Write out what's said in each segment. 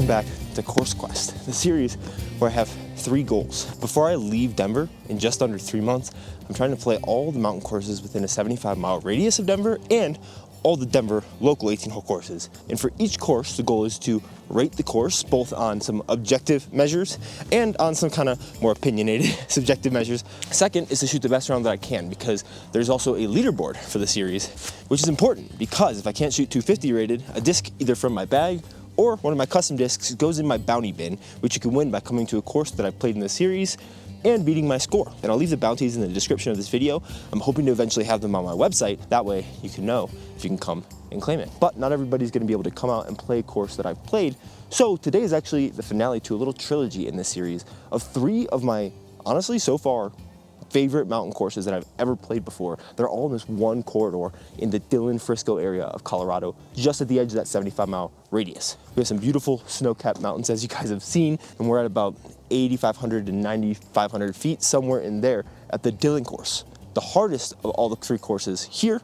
welcome back to Course Quest, the series where I have 3 goals. Before I leave Denver in just under 3 months, I'm trying to play all the mountain courses within a 75-mile radius of Denver and all the Denver local 18-hole courses. And for each course, the goal is to rate the course both on some objective measures and on some kind of more opinionated subjective measures. Second is to shoot the best round that I can, because there's also a leaderboard for the series, which is important because if I can't shoot 250 rated, a disc either from my bag or one of my custom discs goes in my bounty bin, which you can win by coming to a course that I've played in the series and beating my score. And I'll leave the bounties in the description of this video. I'm hoping to eventually have them on my website. That way you can know if you can come and claim it. But not everybody's gonna be able to come out and play a course that I've played. So today is actually the finale to a little trilogy in this series of 3 of my, honestly, so far, favorite mountain courses that I've ever played before. They're all in this one corridor in the Dillon, Frisco area of Colorado, just at the edge of that 75-mile radius. We have some beautiful snow-capped mountains, as you guys have seen, and we're at about 8,500 to 9,500 feet, somewhere in there at the Dillon course. The hardest of all the 3 courses here.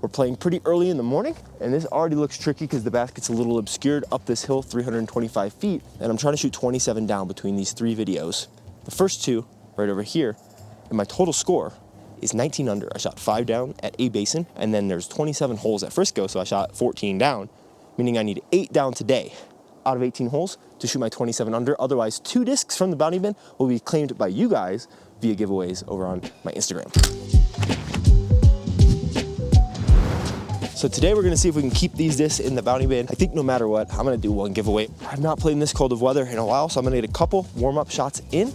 We're playing pretty early in the morning, and this already looks tricky because the basket's a little obscured up this hill, 325 feet, and I'm trying to shoot 27 down between these 3 videos. The first 2, right over here, and my total score is 19 under. I shot 5 down at A Basin, and then there's 27 holes at Frisco, so I shot 14 down, meaning I need 8 down today out of 18 holes to shoot my 27 under. Otherwise, 2 discs from the bounty bin will be claimed by you guys via giveaways over on my Instagram. So today we're gonna see if we can keep these discs in the bounty bin. I think no matter what, I'm gonna do 1 giveaway. I've not played in this cold of weather in a while, so I'm gonna get a couple warm-up shots in.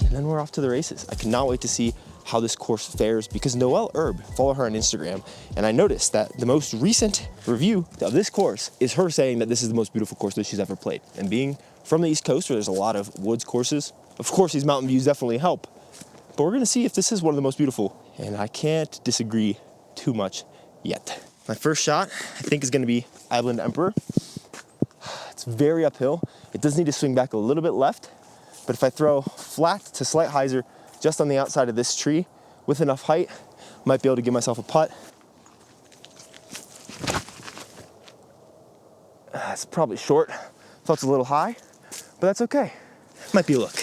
And then we're off to the races. I cannot wait to see how this course fares, because Noelle Herb, follow her on Instagram, and I noticed that the most recent review of this course is her saying that this is the most beautiful course that she's ever played. And being from the East Coast, where there's a lot of woods courses, of course these mountain views definitely help, but we're gonna see if this is one of the most beautiful, and I can't disagree too much yet. My first shot, I think, is gonna be Island Emperor. It's very uphill. It does need to swing back a little bit left, but if I throw flat to slight hyzer just on the outside of this tree with enough height, I might be able to give myself a putt. It's probably short. Felt a little high, but that's okay. Might be a look.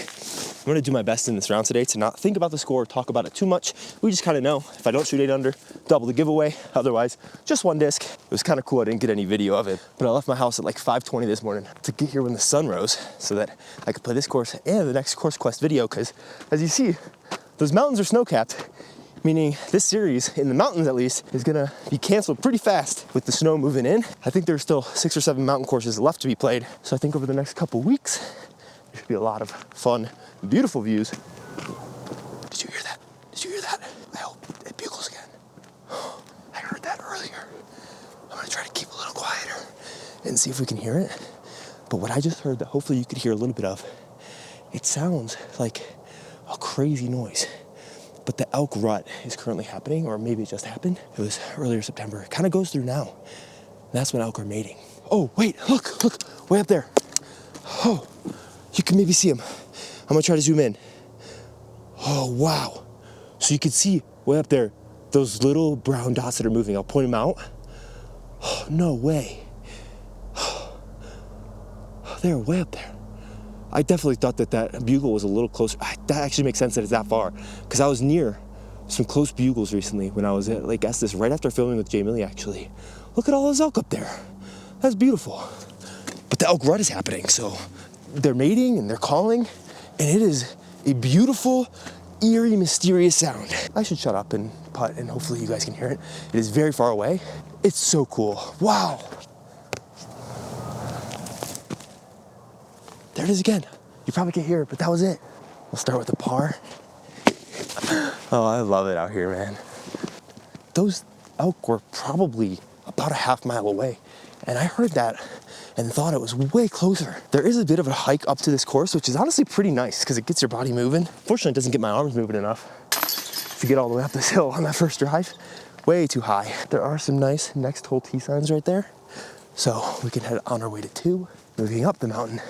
I'm gonna do my best in this round today to not think about the score, talk about it too much. We just kind of know if I don't shoot 8 under, double the giveaway. Otherwise, just 1 disc. It was kind of cool. I didn't get any video of it, but I left my house at like 5:20 this morning to get here when the sun rose so that I could play this course and the next Course Quest video. Because as you see, those mountains are snow-capped, meaning this series, in the mountains at least, is gonna be canceled pretty fast with the snow moving in. I think there's still 6 or 7 mountain courses left to be played. So I think over the next couple weeks, there should be a lot of fun, beautiful views. Did you hear that? Did you hear that? I hope it bugles again. I heard that earlier. I'm gonna try to keep a little quieter and see if we can hear it. But what I just heard that hopefully you could hear a little bit of, it sounds like a crazy noise. But the elk rut is currently happening, or maybe it just happened. It was earlier September. It kind of goes through now. That's when elk are mating. Oh, wait, look, way up there. Oh, you can maybe see him. I'm gonna try to zoom in. Oh, wow. So you can see way up there, those little brown dots that are moving. I'll point them out. Oh, no way. They're way up there. I definitely thought that that bugle was a little closer. That actually makes sense that it's that far, because I was near some close bugles recently when I was at Lake Estes, right after filming with Jay Millie, actually. Look at all those elk up there. That's beautiful. But the elk rut is happening, so they're mating and they're calling, and it is a beautiful, eerie, mysterious sound. I should shut up and putt, and hopefully you guys can hear it. It is very far away. It's so cool. Wow. There it is again. You probably can't hear it, but that was it. We'll start with the par. Oh, I love it out here, man. Those elk were probably about a half mile away, and I heard that and thought it was way closer. There is a bit of a hike up to this course, which is honestly pretty nice because it gets your body moving. Fortunately, it doesn't get my arms moving enough to get all the way up this hill on that first drive. Way too high. There are some nice next hole tee signs right there, so we can head on our way to 2, moving up the mountain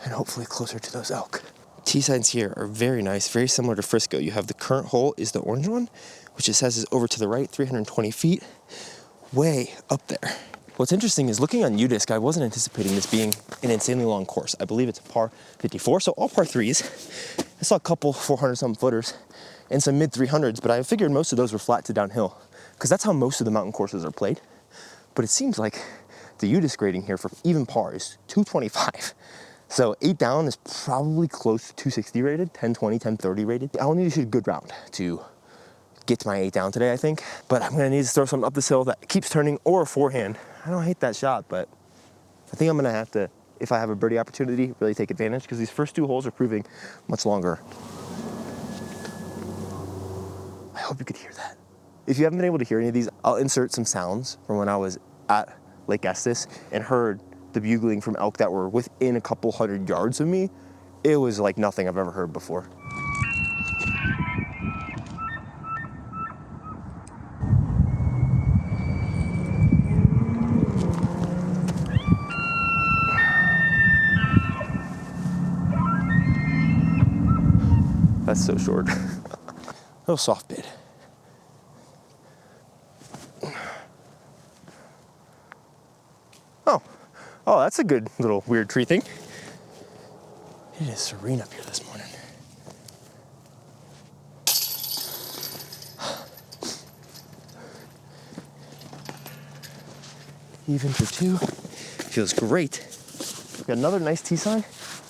and hopefully closer to those elk. Tee signs here are very nice, very similar to Frisco. You have the current hole is the orange one, which it says is over to the right, 320 feet, way up there. What's interesting is looking on UDisc, I wasn't anticipating this being an insanely long course. I believe it's a par 54, so all par 3s. I saw a couple 400-something footers and some mid 300s, but I figured most of those were flat to downhill because that's how most of the mountain courses are played. But it seems like the UDisc rating here for even par is 225. So 8 down is probably close to 260 rated, 1020, 1030 rated. I'll need to shoot a good round to get to my 8 down today, I think. But I'm gonna need to throw something up this hill that keeps turning, or a forehand. I don't hate that shot, but I think I'm gonna have to, if I have a birdie opportunity, really take advantage, because these first 2 holes are proving much longer. I hope you could hear that. If you haven't been able to hear any of these, I'll insert some sounds from when I was at Lake Estes and heard the bugling from elk that were within a couple hundred yards of me. It was like nothing I've ever heard before. That's so short. Little soft bid. Oh, that's a good little weird tree thing. It is serene up here this morning. Even for 2, feels great. We've got another nice tee sign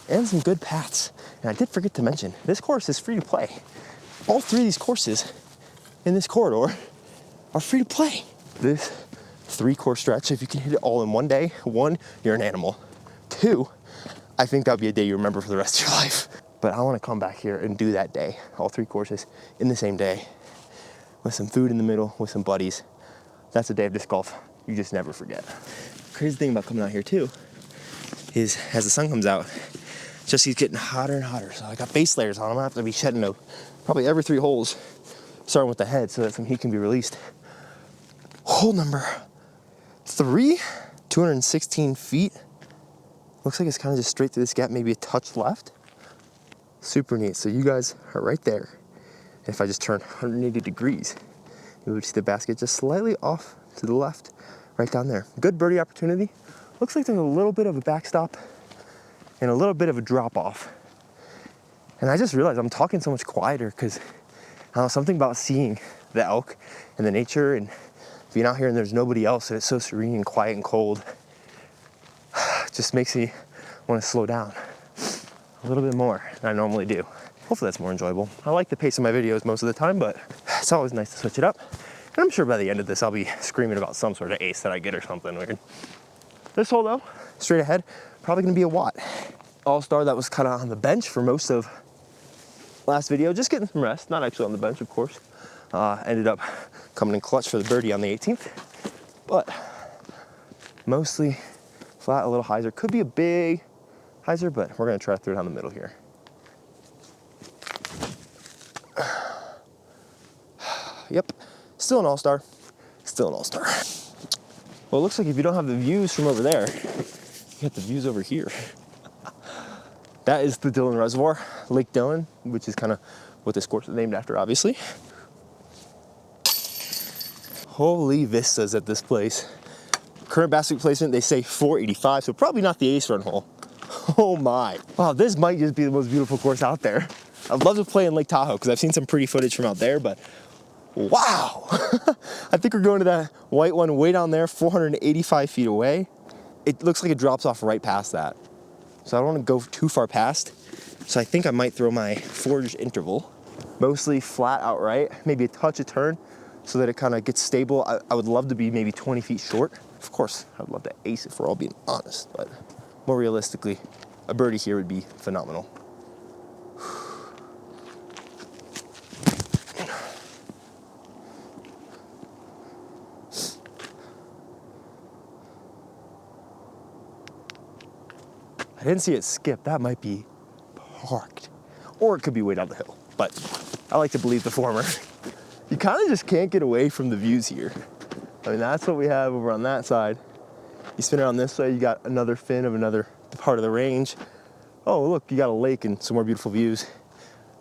and some good paths. And I did forget to mention, this course is free to play. All 3 of these courses in this corridor are free to play. This 3-course stretch, if you can hit it all in one day, 1, you're an animal. 2, I think that would be a day you remember for the rest of your life. But I want to come back here and do that day, all 3 courses in the same day, with some food in the middle, with some buddies. That's a day of disc golf you just never forget. Crazy thing about coming out here too is as the sun comes out, just keeps getting hotter and hotter. So I got base layers on. I'm gonna have to be shedding probably every 3 holes, starting with the head, so that some heat can be released. Hole number 3, 216 feet. Looks like it's kind of just straight through this gap, maybe a touch left. Super neat. So you guys are right there. If I just turn 180 degrees, you would see the basket just slightly off to the left, right down there. Good birdie opportunity. Looks like there's a little bit of a backstop and a little bit of a drop off. And I just realized I'm talking so much quieter because I don't know, something about seeing the elk and the nature and being out here and there's nobody else and it's so serene and quiet and cold just makes me want to slow down a little bit more than I normally do. Hopefully that's more enjoyable. I like the pace of my videos most of the time, but it's always nice to switch it up. And I'm sure by the end of this, I'll be screaming about some sort of ace that I get or something weird. This hole though, straight ahead, probably gonna be a Watt. All-star that was kind of on the bench for most of last video, just getting some rest, not actually on the bench, of course. Ended up coming in clutch for the birdie on the 18th, but mostly flat, a little hyzer. Could be a big hyzer, but we're gonna try to throw it down the middle here. Yep, still an all-star, still an all-star. Well, it looks like if you don't have the views from over there, you got the views over here. That is the Dillon Reservoir, Lake Dillon, which is kind of what this course is named after, obviously. Holy vistas at this place. Current basket placement, they say 485, so probably not the ace run hole. Oh my. Wow, this might just be the most beautiful course out there. I'd love to play in Lake Tahoe because I've seen some pretty footage from out there, but wow. I think we're going to that white one way down there, 485 feet away. It looks like it drops off right past that. So I don't want to go too far past. So I think I might throw my forged interval. Mostly flat outright, maybe a touch of turn so that it kind of gets stable. I would love to be maybe 20 feet short. Of course, I'd love to ace if we're all being honest, but more realistically, a birdie here would be phenomenal. I didn't see it skip. That might be parked. Or it could be way down the hill. But I like to believe the former. You kind of just can't get away from the views here. I mean, that's what we have over on that side. You spin it on this side, you got another fin of another part of the range. Oh, look, you got a lake and some more beautiful views.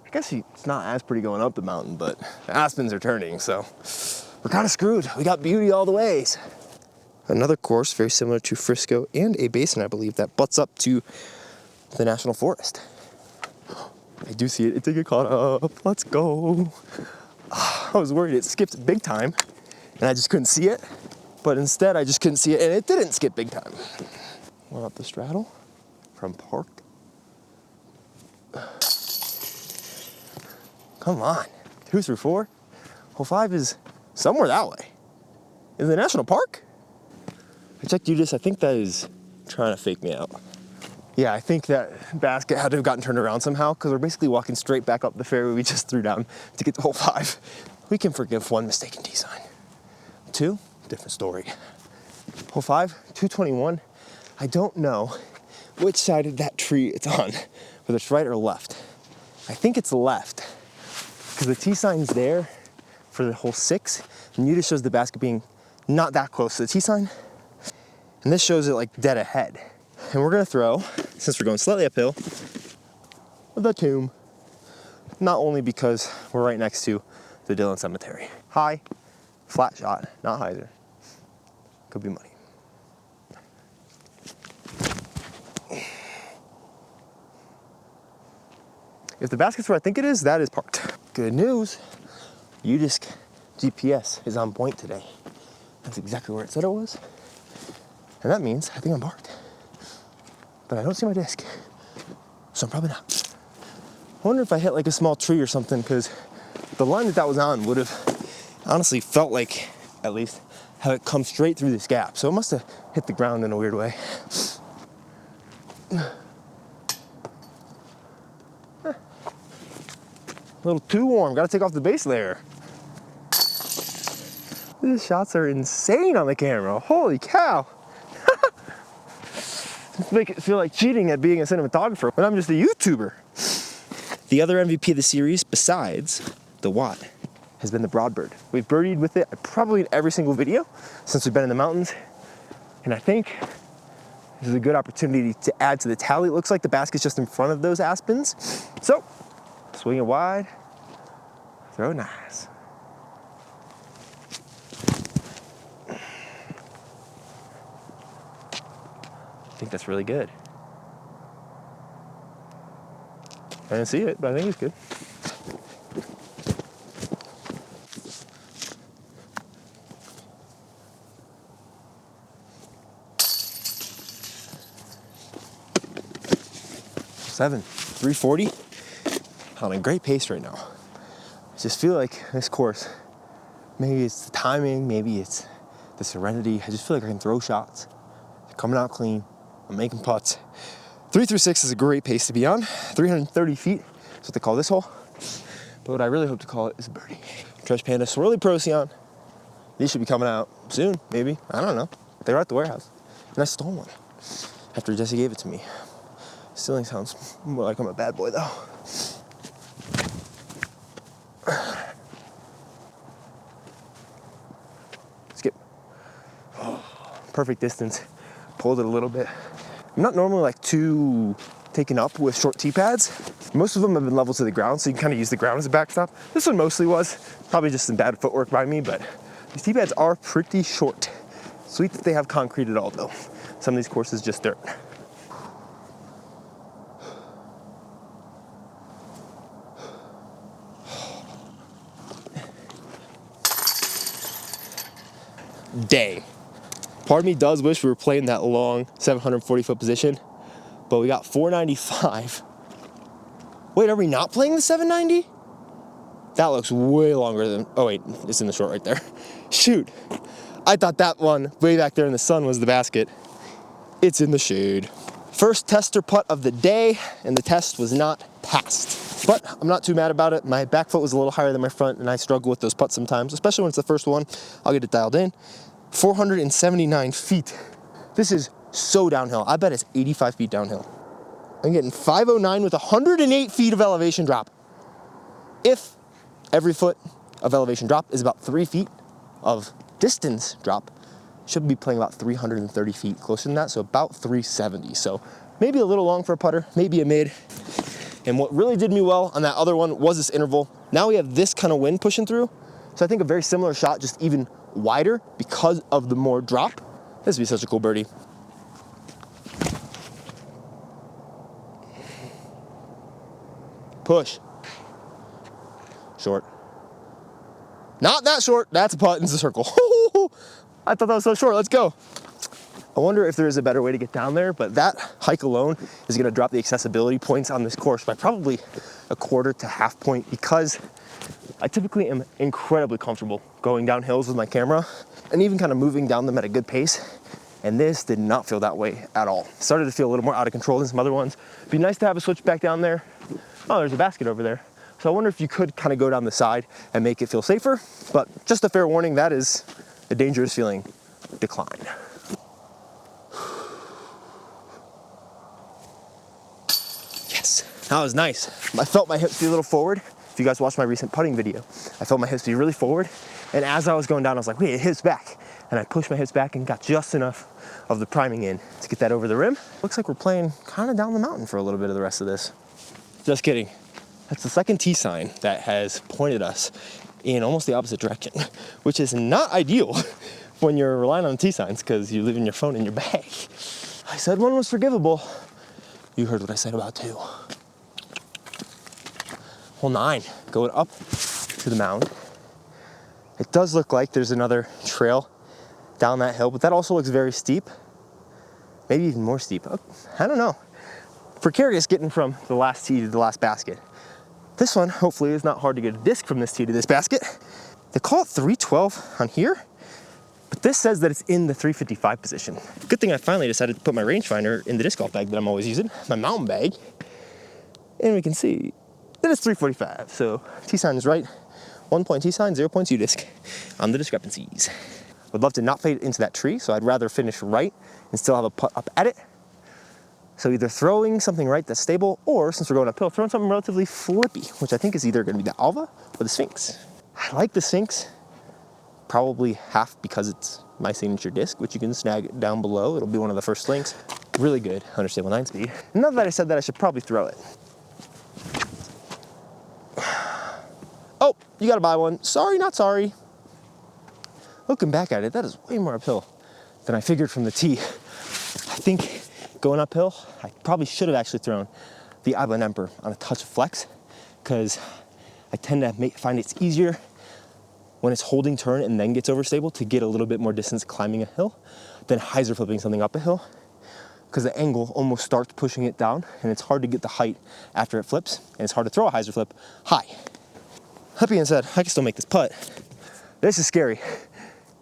I guess it's not as pretty going up the mountain, but the aspens are turning, so we're kind of screwed. We got beauty all the ways. another course very similar to Frisco and a basin, I believe, that butts up to the National Forest. I do see it. It did get caught up. Let's go. I was worried it skipped big time and I just couldn't see it. But instead, I just couldn't see it and it didn't skip big time. We're up the straddle from parked. Come on. 2 through 4. Hole 5 is somewhere that way. In the national park? I checked UDIS. I think that is trying to fake me out. Yeah, I think that basket had to have gotten turned around somehow because we're basically walking straight back up the fairway we just threw down to get to hole 5. We can forgive 1 mistaken tee sign. 2, different story. Hole 5, 221. I don't know which side of that tree it's on, whether it's right or left. I think it's left because the tee sign's there for the hole 6, and UDIS shows the basket being not that close to the tee sign, and this shows it like dead ahead. And we're gonna throw, since we're going slightly uphill, the tomb. Not only because we're right next to the Dillon cemetery. High, flat shot, not hyzer. Could be money. If the basket's where I think it is, that is parked. Good news, UDIS GPS is on point today. That's exactly where it said it was. And that means I think I'm parked. But I don't see my disc, so I'm probably not. I wonder if I hit like a small tree or something, because the line that was on would have honestly felt like, at least, how it comes straight through this gap. So it must have hit the ground in a weird way. A little too warm, gotta take off the base layer. These shots are insane on the camera, holy cow. Make it feel like cheating at being a cinematographer when I'm just a YouTuber. The other MVP of the series, besides the Watt, has been the Broadbird. We've birdied with it probably in every single video since we've been in the mountains. And I think this is a good opportunity to add to the tally. It looks like the basket's just in front of those aspens. So, swing it wide, throw it nice. I think that's really good. I didn't see it, but I think it's good. Seven, 340. On a great pace right now. I just feel like this course, maybe it's the timing, maybe it's the serenity. I just feel like I can throw shots. They're coming out clean. I'm making putts. 3 through 6 is a great pace to be on. 330 feet is what they call this hole. But what I really hope to call it is a birdie. Trash Panda Swirly Procyon. These should be coming out soon, maybe. I don't know. They were at the warehouse. And I stole one after Jesse gave it to me. Stealing sounds more like I'm a bad boy though. Skip. Oh, perfect distance. Pulled it a little bit. I'm not normally like too taken up with short tee pads. Most of them have been level to the ground, so you can kind of use the ground as a backstop. This one mostly was. Probably just some bad footwork by me, but these tee pads are pretty short. Sweet that they have concrete at all though. Some of these courses just dirt. Day. Part of me does wish we were playing that long 740-foot position, but we got 495. Wait, are we not playing the 790? That looks way longer than, oh wait, it's in the short right there. Shoot, I thought that one way back there in the sun was the basket. It's in the shade. First tester putt of the day, and the test was not passed. But I'm not too mad about it. My back foot was a little higher than my front, and I struggle with those putts sometimes, especially when it's the first one. I'll get it dialed in. 479 feet. This is so downhill. I bet it's 85 feet downhill. I'm getting 509 with 108 feet of elevation drop. If every foot of elevation drop is about 3 feet of distance drop, should be playing about 330 feet, closer than that, so about 370. So maybe a little long for a putter, maybe a mid. And what really did me well on that other one was this interval. Now we have this kind of wind pushing through. So I think a very similar shot, just even wider because of the more drop. I This would be such a cool birdie. Push. Short. Not that short. That's a putt into the circle. I thought that was so short. Let's go. I wonder if there is a better way to get down there, but that hike alone is going to drop the accessibility points on this course by probably a quarter to half point, because I typically am incredibly comfortable going down hills with my camera and even kind of moving down them at a good pace. And this did not feel that way at all. Started to feel a little more out of control than some other ones. It'd be nice to have a switch back down there. Oh, there's a basket over there. So I wonder if you could kind of go down the side and make it feel safer. But just a fair warning, that is a dangerous feeling decline. Yes, that was nice. I felt my hips be a little forward. If you guys watched my recent putting video, I felt my hips be really forward. And as I was going down, I was like, wait, it hits back. And I pushed my hips back and got just enough of the priming in to get that over the rim. Looks like we're playing kind of down the mountain for a little bit of the rest of this. Just kidding. That's the second tee sign that has pointed us in almost the opposite direction, which is not ideal when you're relying on tee signs because you're leaving your phone in your bag. I said one was forgivable. You heard what I said about two. Hole 9, going up to the mound. It does look like there's another trail down that hill, but that also looks very steep. Maybe even more steep. I don't know. Precarious getting from the last tee to the last basket. This one, hopefully, is not hard to get a disc from this tee to this basket. They call it 312 on here, but this says that it's in the 355 position. Good thing I finally decided to put my rangefinder in the disc golf bag that I'm always using, my mountain bag, and we can see that it's 345. So tee sign is right. 1 point tee sign, 0 points U-disc on the discrepancies. Would love to not fade into that tree, so I'd rather finish right and still have a putt up at it. So either throwing something right that's stable, or since we're going uphill, throwing something relatively flippy, which I think is either going to be the Alva or the Sphinx. I like the Sphinx, probably half because it's my signature disc, which you can snag down below. It'll be one of the first links. Really good, understable 9-speed. And now that I said that, I should probably throw it. Oh, you gotta buy one. Sorry, not sorry. Looking back at it, that is way more uphill than I figured from the tee. I think going uphill, I probably should have actually thrown the Island Emperor on a touch of flex, because I tend to find it's easier when it's holding turn and then gets overstable to get a little bit more distance climbing a hill than hyzer flipping something up a hill, because the angle almost starts pushing it down and it's hard to get the height after it flips, and it's hard to throw a hyzer flip high. That being said, I can still make this putt. This is scary.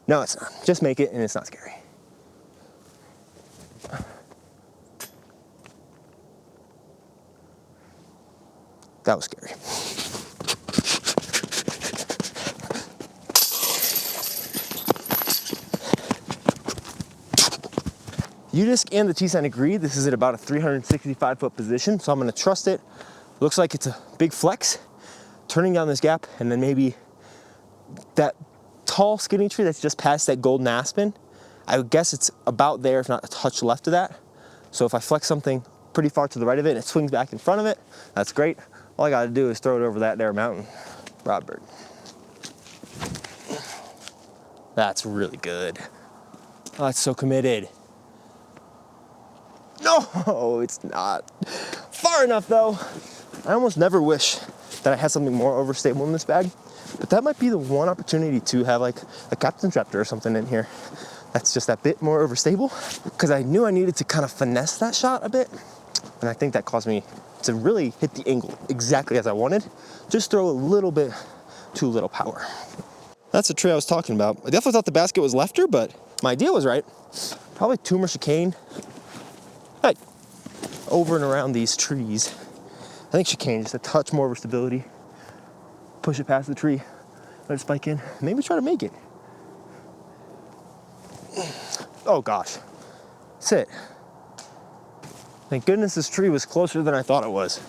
No, it's not. Just make it and it's not scary. That was scary. U-disc and the T-sign agree. This is at about a 365 foot position, so I'm gonna trust it. Looks like it's a big flex, turning down this gap, and then maybe that tall skinny tree that's just past that golden aspen, I would guess it's about there, if not a touch left of that. So if I flex something pretty far to the right of it and it swings back in front of it, that's great. All I gotta do is throw it over that there mountain. Rodbird. That's really good. Oh, that's so committed. No, it's not. Far enough though. I almost never wish that I had something more overstable in this bag, but that might be the one opportunity to have like a Captain's Raptor or something in here that's just that bit more overstable, because I knew I needed to kind of finesse that shot a bit, and I think that caused me to really hit the angle exactly as I wanted. Just throw a little bit too little power. That's the tree I was talking about. I definitely thought the basket was lefter, but my idea was right. Probably tumor chicane. Right. Over and around these trees. I think chicane, just a touch more overstability. Push it past the tree, let it spike in, maybe try to make it. Oh gosh, sit. Thank goodness this tree was closer than I thought it was.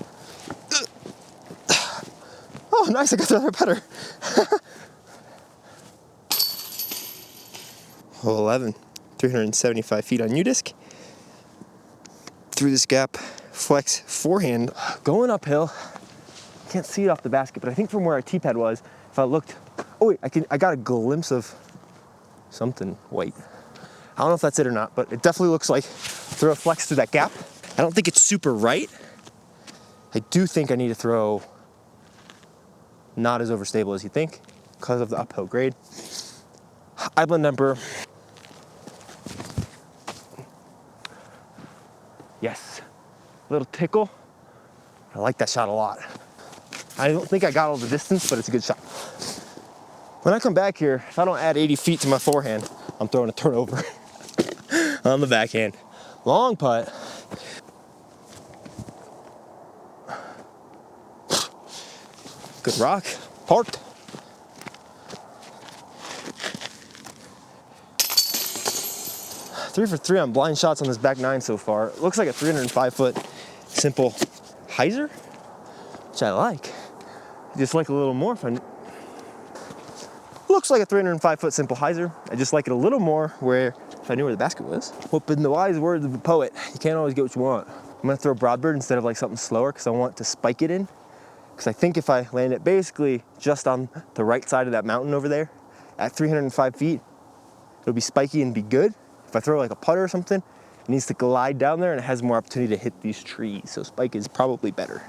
Oh, nice, I got the other putter. Hole 11, 375 feet on U-disc. Through this gap, flex forehand. Going uphill, can't see it off the basket, but I think from where our tee pad was, if I looked, oh wait, I got a glimpse of something white. I don't know if that's it or not, but it definitely looks like throw a flex through that gap. I don't think it's super right. I do think I need to throw not as overstable as you think because of the uphill grade. I blend number. Yes, little tickle. I like that shot a lot. I don't think I got all the distance, but it's a good shot. When I come back here, if I don't add 80 feet to my forehand, I'm throwing a turnover on the backhand. Long putt. Good rock, parked. Three for three on blind shots on this back nine so far. It looks like a 305-foot simple hyzer, which I like. Just like a little more if I... Looks like a 305-foot simple hyzer. I just like it a little more where if I knew where the basket was. Well, in the wise words of a poet, you can't always get what you want. I'm gonna throw broadbird instead of like something slower because I want to spike it in. Because I think if I land it basically just on the right side of that mountain over there at 305 feet, it'll be spiky and be good. If I throw like a putter or something, it needs to glide down there and it has more opportunity to hit these trees. So spike is probably better.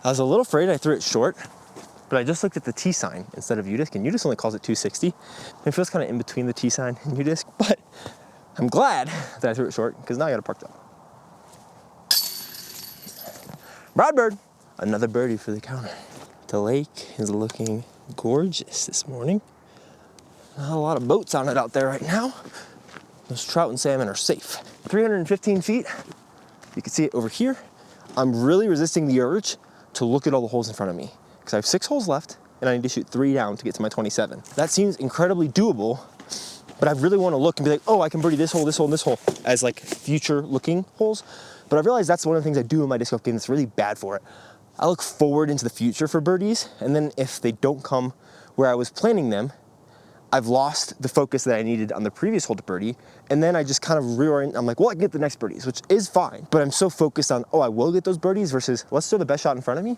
I was a little afraid I threw it short, but I just looked at the T sign instead of U-disc, and U-disc only calls it 260. And it feels kind of in between the T sign and U-disc, but I'm glad that I threw it short because now I got it parked up. Broadbird, another birdie for the counter. The lake is looking gorgeous this morning. Not a lot of boats on it out there right now. Those trout and salmon are safe. 315 feet, you can see it over here. I'm really resisting the urge to look at all the holes in front of me because I have 6 holes left and I need to shoot 3 down to get to my 27. That seems incredibly doable, but I really want to look and be like, oh, I can birdie this hole, this hole, and this hole as like future looking holes. But I realize that's one of the things I do in my disc golf game that's really bad for it. I look forward into the future for birdies, and then if they don't come where I was planning them, I've lost the focus that I needed on the previous hole to birdie, and then I just kind of reorient. I'm like, well, I can get the next birdies, which is fine, but I'm so focused on, oh, I will get those birdies versus let's throw the best shot in front of me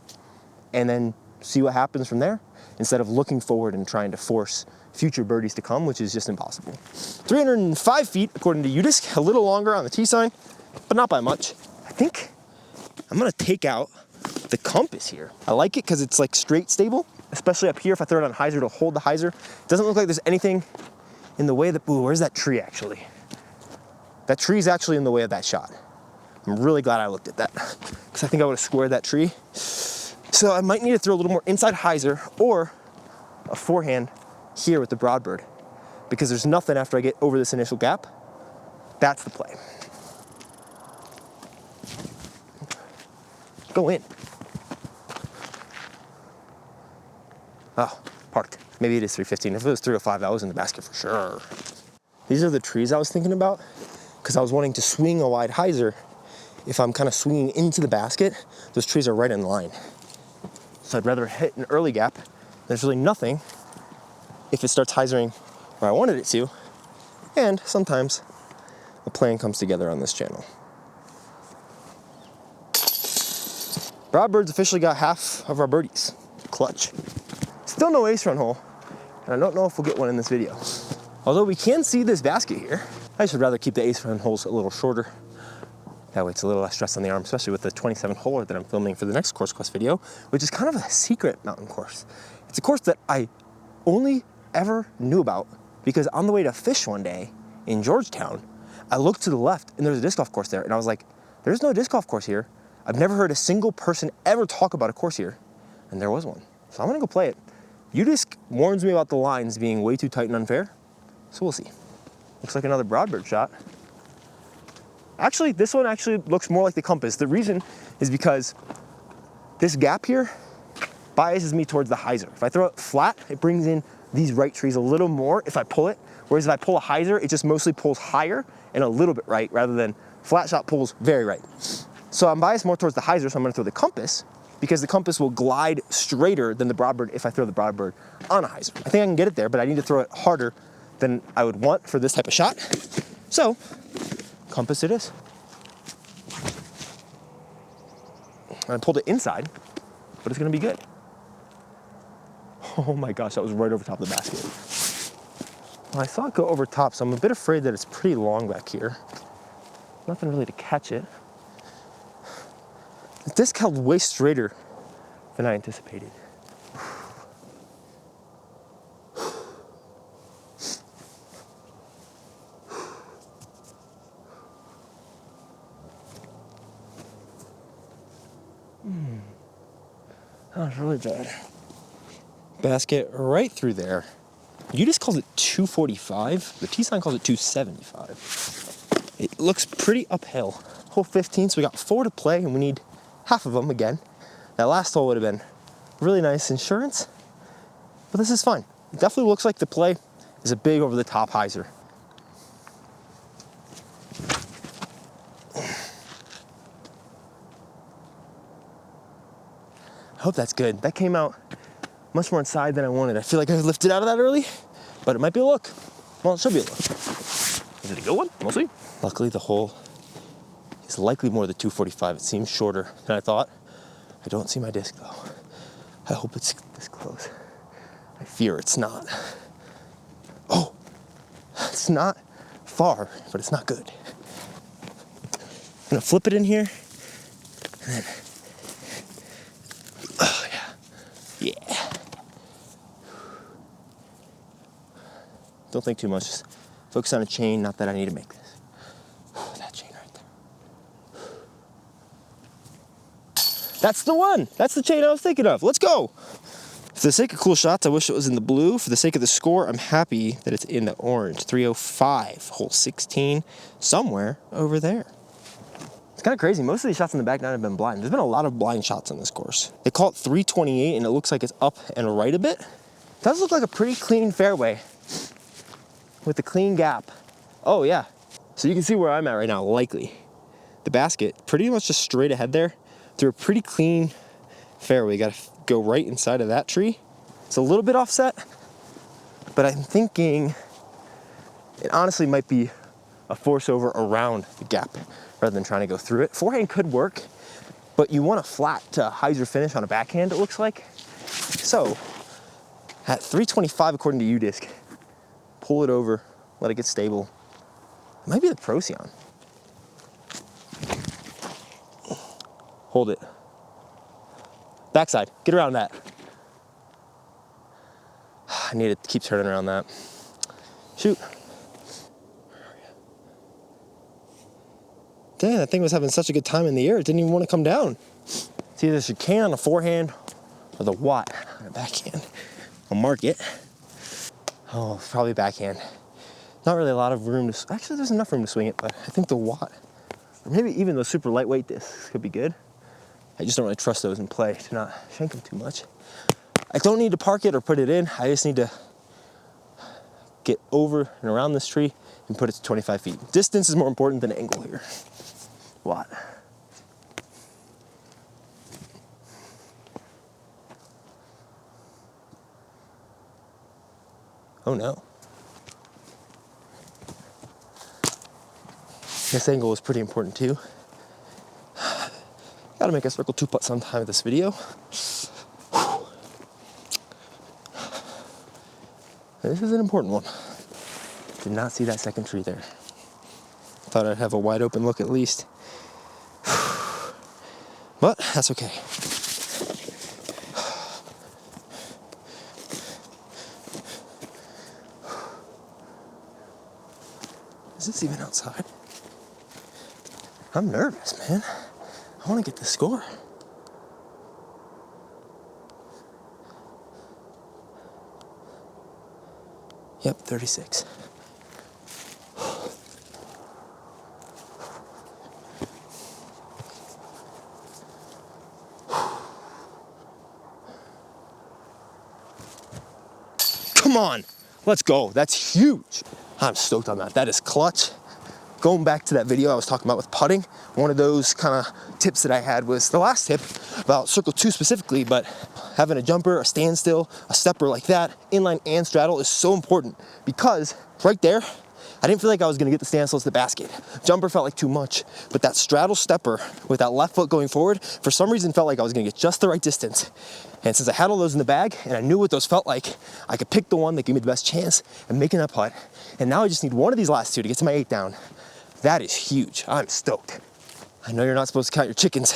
and then see what happens from there, instead of looking forward and trying to force future birdies to come, which is just impossible. 305 feet, according to U-disc, a little longer on the T sign, but not by much. I think I'm gonna take out the compass here. I like it because it's like straight stable, especially up here. If I throw it on hyzer, it'll hold the hyzer. It doesn't look like there's anything in the way that, ooh, where's that tree actually? That tree's actually in the way of that shot. I'm really glad I looked at that because I think I would have squared that tree. So I might need to throw a little more inside hyzer or a forehand here with the broadbird because there's nothing after I get over this initial gap. That's the play. Go in. Oh, parked. Maybe it is 315. If it was 305, I was in the basket for sure. These are the trees I was thinking about because I was wanting to swing a wide hyzer. If I'm kind of swinging into the basket, those trees are right in line. So I'd rather hit an early gap. There's really nothing if it starts hyzering where I wanted it to. And sometimes a plan comes together on this channel. Broadbird's officially got half of our birdies. Clutch. Still no ace run hole, and I don't know if we'll get one in this video. Although we can see this basket here, I just would rather keep the ace run holes a little shorter. That way it's a little less stress on the arm, especially with the 27-holer that I'm filming for the next Course Quest video, which is kind of a secret mountain course. It's a course that I only ever knew about because on the way to fish one day in Georgetown, I looked to the left and there's a disc golf course there, and I was like, there's no disc golf course here. I've never heard a single person ever talk about a course here, and there was one. So I'm gonna go play it. U-disc warns me about the lines being way too tight and unfair, so we'll see. Looks like another broadbird shot. Actually, this one actually looks more like the compass. The reason is because this gap here biases me towards the hyzer. If I throw it flat, it brings in these right trees a little more if I pull it, whereas if I pull a hyzer, it just mostly pulls higher and a little bit right, rather than flat shot pulls very right. So I'm biased more towards the hyzer, so I'm gonna throw the compass because the compass will glide straighter than the broadbird if I throw the broadbird on a hyzer. I think I can get it there, but I need to throw it harder than I would want for this type of shot. So, compass it is. I pulled it inside, but it's gonna be good. Oh my gosh, that was right over top of the basket. Well, I saw it go over top, so I'm a bit afraid that it's pretty long back here. Nothing really to catch it. The disc held way straighter than I anticipated. That was really bad. Basket right through there. UDisc calls it 245. The T-sign calls it 275. It looks pretty uphill. Hole 15, so we got 4 to play, and we need half of them again. That last hole would have been really nice insurance, but this is fine. It definitely looks like the play is a big over-the-top hyzer. I hope that's good. That came out much more inside than I wanted. I feel like I lifted out of that early, but it might be a look. Well, it should be a look. Is it a good one? We'll see. Luckily, the hole is likely more than 245. It seems shorter than I thought. I don't see my disc though. I hope it's this close. I fear it's not. Oh, it's not far, but it's not good. I'm gonna flip it in here, and then, oh yeah, yeah. Don't think too much, just focus on a chain, not that I need to make this. That chain right there. That's the one, that's the chain I was thinking of, let's go. For the sake of cool shots, I wish it was in the blue. For the sake of the score, I'm happy that it's in the orange. 305, hole 16, somewhere over there. It's kind of crazy. Most of these shots in the back nine have been blind. There's been a lot of blind shots on this course. They call it 328, and it looks like it's up and right a bit. It does look like a pretty clean fairway with a clean gap. Oh yeah. So you can see where I'm at right now, likely. The basket, pretty much just straight ahead there through a pretty clean fairway. You gotta go right inside of that tree. It's a little bit offset, but I'm thinking it honestly might be a force over around the gap rather than trying to go through it. Forehand could work, but you want a flat to hyzer finish on a backhand, it looks like. So at 325 according to UDisc, pull it over, let it get stable. It might be the Procyon. Hold it. Backside, get around that. I need to keep turning around that. Shoot. Dang, that thing was having such a good time in the air, it didn't even want to come down. It's either the chicane on a forehand or the watt on a backhand. I'll mark it. Oh, probably backhand. Not really a lot of room to, actually there's enough room to swing it, but I think the watt, or maybe even those super lightweight discs could be good. I just don't really trust those in play to not shank them too much. I don't need to park it or put it in. I just need to get over and around this tree and put it to 25 feet. Distance is more important than angle here. Watt. Oh no. This angle is pretty important too. Gotta make a circle 2-putt sometime in this video. This is an important one. Did not see that second tree there. Thought I'd have a wide open look at least. But that's okay. Is this even outside? I'm nervous, man. I want to get the score. Yep, 36. Come on, let's go. That's huge. I'm stoked on that. That is clutch. Going back to that video I was talking about with putting, one of those kind of tips that I had was the last tip about circle 2 specifically, but having a jumper, a standstill, a stepper like that, inline and straddle is so important because right there, I didn't feel like I was gonna get the standstill to the basket. Jumper felt like too much, but that straddle stepper with that left foot going forward, for some reason felt like I was gonna get just the right distance. And since I had all those in the bag and I knew what those felt like, I could pick the one that gave me the best chance of making that putt. And now I just need one of these last two to get to my 8 down. That is huge. I'm stoked. I know you're not supposed to count your chickens.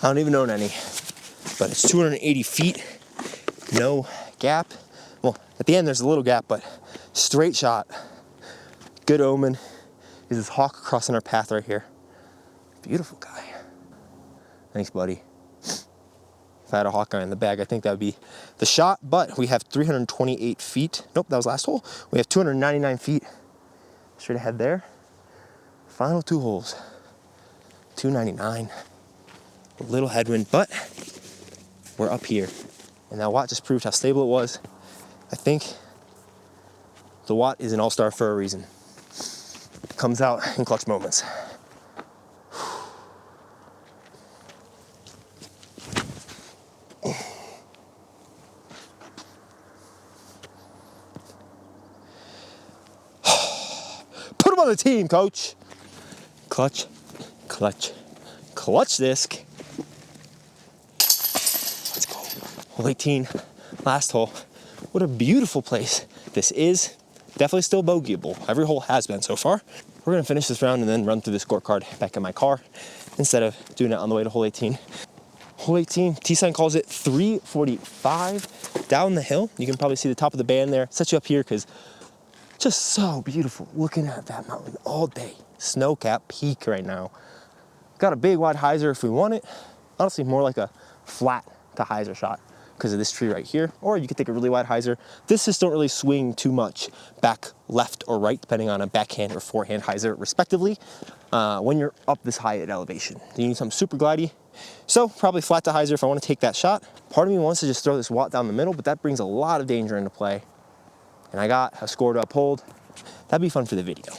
I don't even own any, but it's 280 feet, no gap. Well, at the end there's a little gap, but straight shot. Good omen. Is this hawk crossing our path right here. Beautiful guy. Thanks, buddy. If I had a Hawkeye in the bag, I think that would be the shot, but we have 328 feet. Nope, that was last hole. We have 299 feet straight ahead there. Final 2 holes. 299. A little headwind, but we're up here. And that Watt just proved how stable it was. I think the Watt is an all-star for a reason. It comes out in clutch moments. Put him on the team, coach. Clutch, clutch, clutch disc. Let's go. Hole 18, last hole. What a beautiful place this is. Definitely still bogeyable. Every hole has been so far. We're gonna finish this round and then run through the scorecard back in my car instead of doing it on the way to hole 18. Hole 18, T-Sign calls it 345 down the hill. You can probably see the top of the band there. Set you up here because just so beautiful looking at that mountain all day. Snow-capped peak right now. Got a big wide hyzer if we want it. Honestly, more like a flat to hyzer shot because of this tree right here. Or you could take a really wide hyzer. This just don't really swing too much back left or right, depending on a backhand or forehand hyzer, respectively, when you're up this high at elevation. You need something super glidey. So probably flat to hyzer if I want to take that shot. Part of me wants to just throw this Watt down the middle, but that brings a lot of danger into play. And I got a score to uphold. That'd be fun for the video.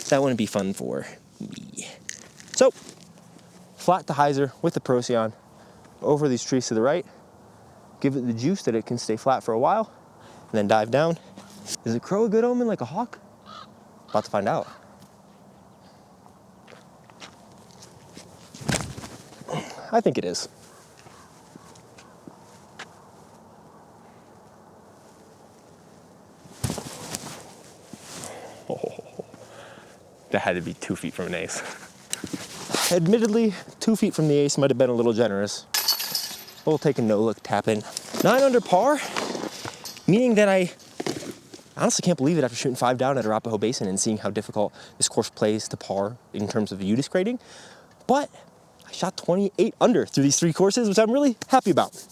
That wouldn't be fun for me. So, flat to hyzer with the Procyon over these trees to the right. Give it the juice that it can stay flat for a while, and then dive down. Is a crow a good omen like a hawk? About to find out. I think it is. That had to be 2 feet from an ace. Admittedly, 2 feet from the ace might have been a little generous. We'll take a no-look tap in. 9 under par, meaning that I honestly can't believe it after shooting 5 down at Arapahoe Basin and seeing how difficult this course plays to par in terms of UDisc grading. But I shot 28 under through these 3 courses, which I'm really happy about.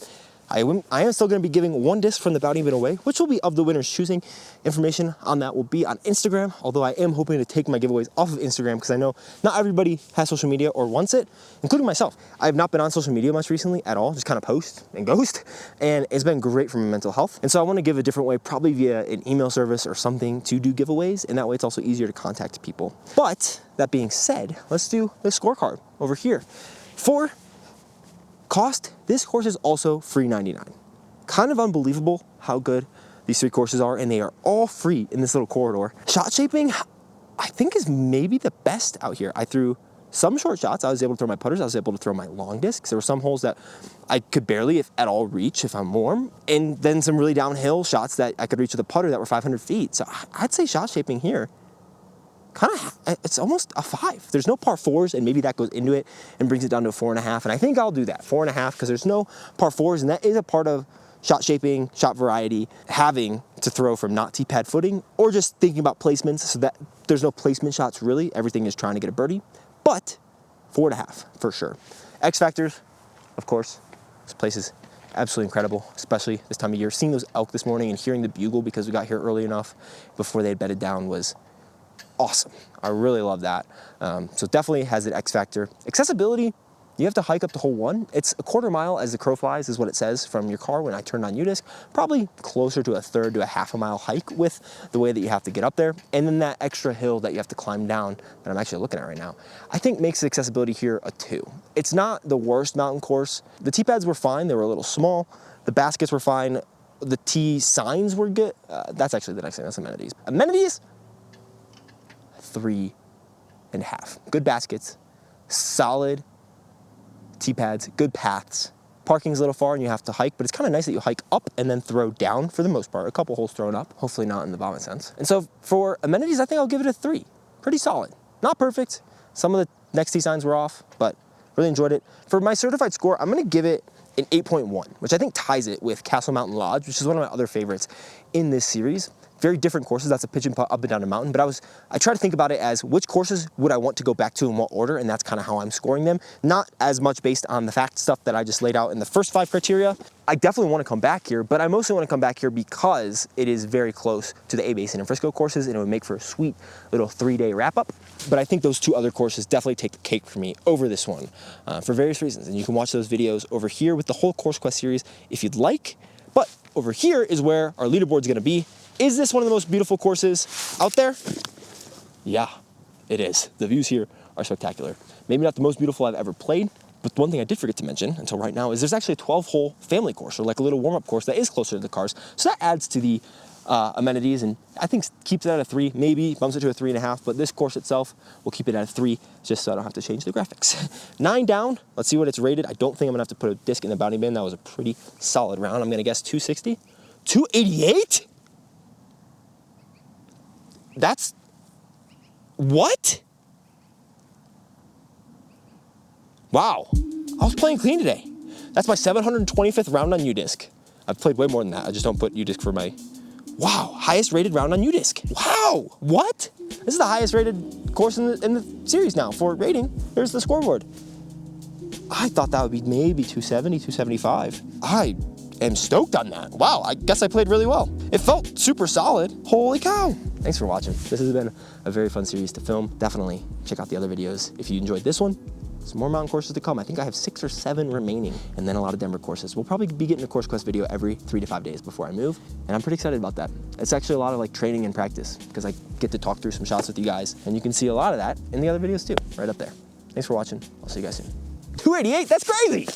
I am still going to be giving 1 disc from the bounty bin away, which will be of the winner's choosing. Information on that will be on Instagram, although I am hoping to take my giveaways off of Instagram because I know not everybody has social media or wants it, including myself. I have not been on social media much recently at all, just kind of post and ghost, and it's been great for my mental health. And so I want to give a different way, probably via an email service or something to do giveaways, and that way it's also easier to contact people. But that being said, let's do the scorecard over here. For cost, this course is also free 99. Kind of unbelievable how good these 3 courses are, and they are all free in this little corridor. Shot shaping, I think, is maybe the best out here. I threw some short shots. I was able to throw my putters. I was able to throw my long discs. There were some holes that I could barely, if at all, reach if I'm warm. And then some really downhill shots that I could reach with a putter that were 500 feet. So I'd say shot shaping here, kind of, it's almost a 5. There's no par 4s, and maybe that goes into it and brings it down to a 4.5. And I think I'll do that, 4.5, because there's no par 4s, and that is a part of shot shaping, shot variety, having to throw from not tee-pad footing, or just thinking about placements so that there's no placement shots really. Everything is trying to get a birdie, but 4.5 for sure. X factors, of course, this place is absolutely incredible, especially this time of year. Seeing those elk this morning and hearing the bugle because we got here early enough before they had bedded down was awesome. I really love that. So definitely has an X factor. Accessibility, you have to hike up to hole 1. It's a 1/4 mile as the crow flies is what it says from your car when I turned on UDisc. Probably closer to a 1/3 to a 1/2 mile hike with the way that you have to get up there. And then that extra hill that you have to climb down that I'm actually looking at right now, I think makes the accessibility here a 2. It's not the worst mountain course. The tee pads were fine. They were a little small. The baskets were fine. The tee signs were good. That's actually the next thing. That's amenities. Amenities? 3.5. Good baskets, solid tee pads, good paths. Parking's a little far and you have to hike, but it's kind of nice that you hike up and then throw down for the most part. A couple holes thrown up, hopefully not in the vomit sense. And so for amenities, I think I'll give it a 3. Pretty solid. Not perfect. Some of the next tee signs were off, but really enjoyed it. For my certified score, I'm gonna give it an 8.1, which I think ties it with Castle Mountain Lodge, which is one of my other favorites in this series. Very different courses. That's a pitch and putt up and down a mountain, but I try to think about it as which courses would I want to go back to in what order, and that's kind of how I'm scoring them. Not as much based on the fact stuff that I just laid out in the first 5 criteria. I definitely want to come back here, but I mostly want to come back here because it is very close to the A Basin and Frisco courses, and it would make for a sweet little 3-day wrap-up. But I think those 2 other courses definitely take the cake for me over this one for various reasons, and you can watch those videos over here with the whole Course Quest series if you'd like. But over here is where our leaderboard is going to be. Is this one of the most beautiful courses out there? Yeah, it is. The views here are spectacular. Maybe not the most beautiful I've ever played, but one thing I did forget to mention until right now is there's actually a 12-hole family course, or like a little warm-up course that is closer to the cars. So that adds to the amenities, and I think keeps it at a 3, maybe bumps it to a 3.5, but this course itself will keep it at a 3, just so I don't have to change the graphics. 9 down, let's see what it's rated. I don't think I'm gonna have to put a disc in the bounty bin. That was a pretty solid round. I'm gonna guess 260, 288? That's, what? Wow, I was playing clean today. That's my 725th round on UDisc. I've played way more than that. I just don't put UDisc for my, wow, highest rated round on UDisc. Wow, what? This is the highest rated course in the series now for rating. There's the scoreboard. I thought that would be maybe 270, 275. I am stoked on that. Wow, I guess I played really well. It felt super solid. Holy cow. Thanks for watching. This has been a very fun series to film. Definitely check out the other videos if you enjoyed this one. Some more mountain courses to come. I think I have 6 or 7 remaining, and then a lot of Denver courses. We'll probably be getting a Course Quest video every 3 to 5 days before I move, and I'm pretty excited about that. It's actually a lot of like training and practice because I get to talk through some shots with you guys, and you can see a lot of that in the other videos too, right up there. Thanks for watching. I'll see you guys soon. 288, that's crazy.